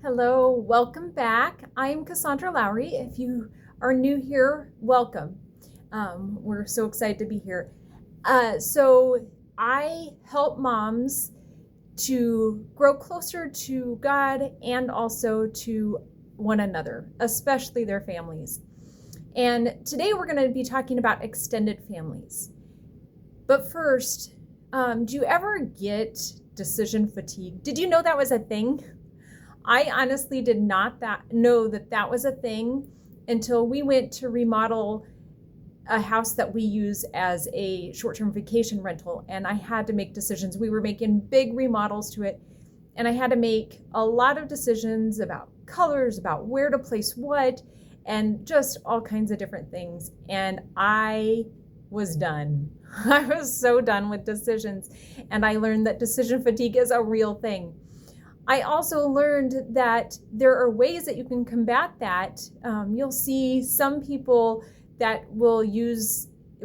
Hello, welcome back. I'm Cassandra Lowery. If you are new here, welcome. We're so excited to be here. So I help moms to grow closer to God and also to one another, especially their families. And today we're going to be talking about extended families. But first, do you ever get decision fatigue? Did you know that was a thing? I honestly did not know that was a thing until we went to remodel a house that we use as a short-term vacation rental, and I had to make decisions. We were making big remodels to it, and I had to make a lot of decisions about colors, about where to place what, and just all kinds of different things. And I was done. I was so done with decisions, and I learned that decision fatigue is a real thing. I also learned that there are ways that you can combat that. You'll see some people that will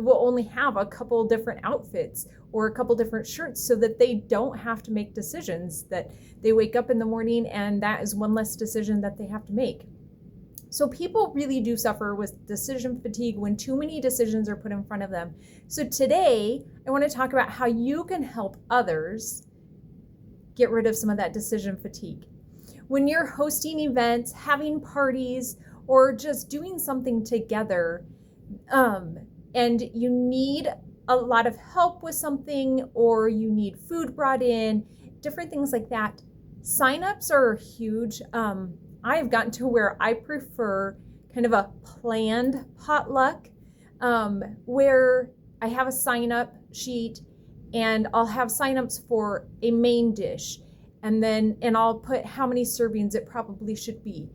only have a couple different outfits or a couple different shirts so that they don't have to make decisions, that they wake up in the morning and that is one less decision that they have to make. So people really do suffer with decision fatigue when too many decisions are put in front of them. So today, I want to talk about how you can help others get rid of some of that decision fatigue. When you're hosting events, having parties, or just doing something together, and you need a lot of help with something, or you need food brought in, different things like that, signups are huge. I've gotten to where I prefer kind of a planned potluck, where I have a sign-up sheet and I'll have signups for a main dish, and I'll put how many servings it probably should be.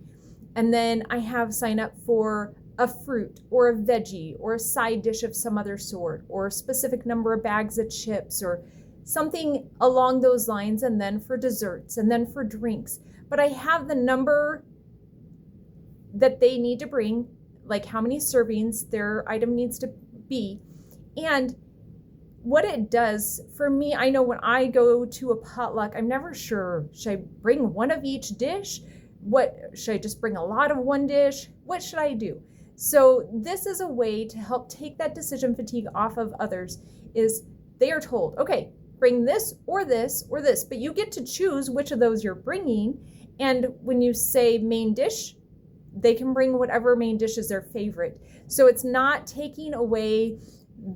And then I have sign up for a fruit or a veggie or a side dish of some other sort, or a specific number of bags of chips or something along those lines, and then for desserts and then for drinks. But I have the number that they need to bring, like how many servings their item needs to be. And what it does for me, I know when I go to a potluck, I'm never sure, should I bring one of each dish? Should I just bring a lot of one dish? What should I do? So this is a way to help take that decision fatigue off of others, is they are told, okay, bring this or this or this, but you get to choose which of those you're bringing. And when you say main dish, they can bring whatever main dish is their favorite. So it's not taking away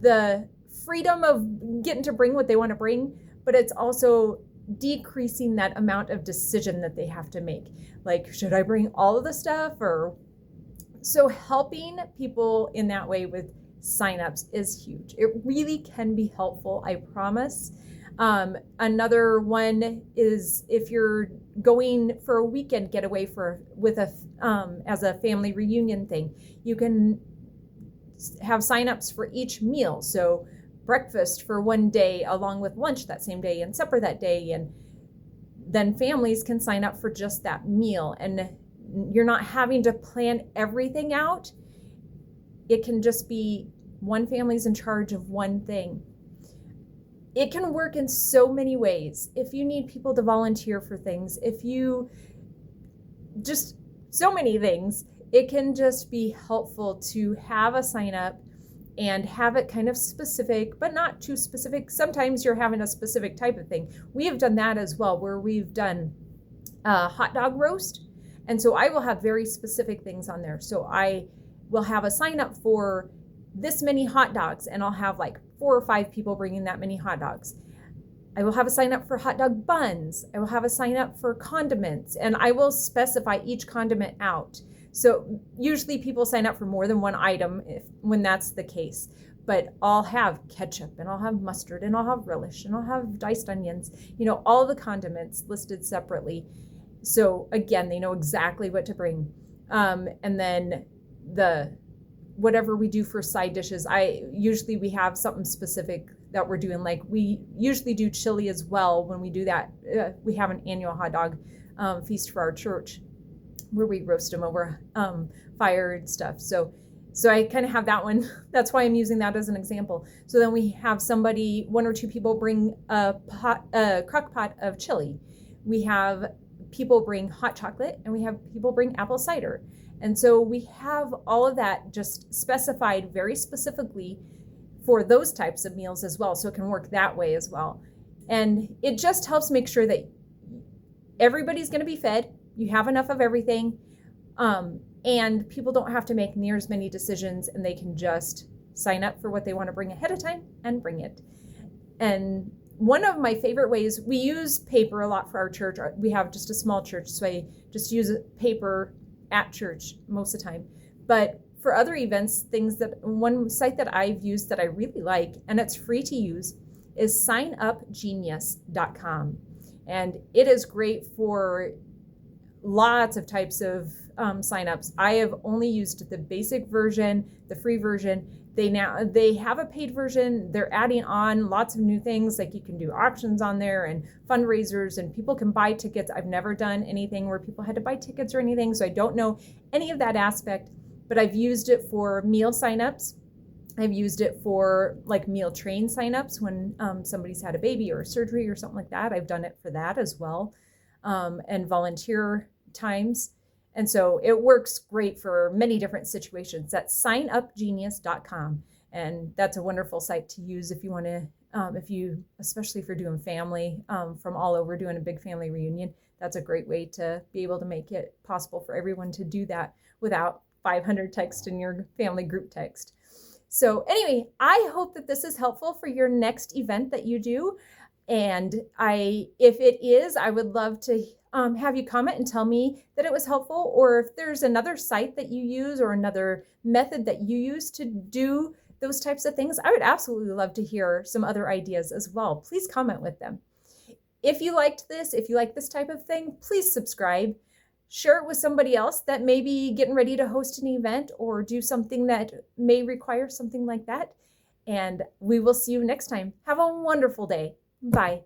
the freedom of getting to bring what they want to bring, but it's also decreasing that amount of decision that they have to make. Like, should I bring all of the stuff? Or so helping people in that way with signups is huge. It really can be helpful, I promise. Another one is if you're going for a weekend getaway as a family reunion thing, you can have signups for each meal. So breakfast for one day along with lunch that same day and supper that day, and then families can sign up for just that meal, and you're not having to plan everything out. It can just be one family's in charge of one thing. It can work in so many ways. If you need people to volunteer for things, if you just so many things, it can just be helpful to have a sign up and have it kind of specific, but not too specific. Sometimes you're having a specific type of thing. We have done that as well, where we've done a hot dog roast. And so I will have very specific things on there. So I will have a sign up for this many hot dogs, and I'll have like 4 or 5 people bringing that many hot dogs. I will have a sign up for hot dog buns. I will have a sign up for condiments, and I will specify each condiment out. So usually people sign up for more than one item when that's the case, but I'll have ketchup, and I'll have mustard, and I'll have relish, and I'll have diced onions, all the condiments listed separately. So again, they know exactly what to bring. And then whatever we do for side dishes, we have something specific that we're doing. Like we usually do chili as well. When we do that, we have an annual hot dog feast for our church, where we roast them over fire and stuff. So I kind of have that one. That's why I'm using that as an example. So then we have one or two people bring a crock pot of chili. We have people bring hot chocolate and we have people bring apple cider. And so we have all of that just specified very specifically for those types of meals as well. So it can work that way as well. And it just helps make sure that everybody's going to be fed. You have enough of everything. And people don't have to make near as many decisions, and they can just sign up for what they want to bring ahead of time and bring it. And one of my favorite ways, we use paper a lot for our church. We have just a small church, so I just use paper at church most of the time. But for other events, one site that I've used that I really like, and it's free to use, is signupgenius.com. And it is great for lots of types of signups. I have only used the basic version, the free version. They have a paid version. They're adding on lots of new things, like you can do auctions on there and fundraisers, and people can buy tickets. I've never done anything where people had to buy tickets or anything, so I don't know any of that aspect, but I've used it for meal signups. I've used it for like meal train signups when somebody's had a baby or a surgery or something like that. I've done it for that as well, and volunteer times. And so it works great for many different situations. That's signupgenius.com. And that's a wonderful site to use if you want to, especially if you're doing family from all over, doing a big family reunion. That's a great way to be able to make it possible for everyone to do that without 500 text in your family group text. So anyway, I hope that this is helpful for your next event that you do. And if it is, I would love to have you comment and tell me that it was helpful, or if there's another site that you use or another method that you use to do those types of things. I would absolutely love to hear some other ideas as well. Please comment with them. If you liked this, if you like this type of thing, please subscribe. Share it with somebody else that may be getting ready to host an event or do something that may require something like that. And we will see you next time. Have a wonderful day. Bye.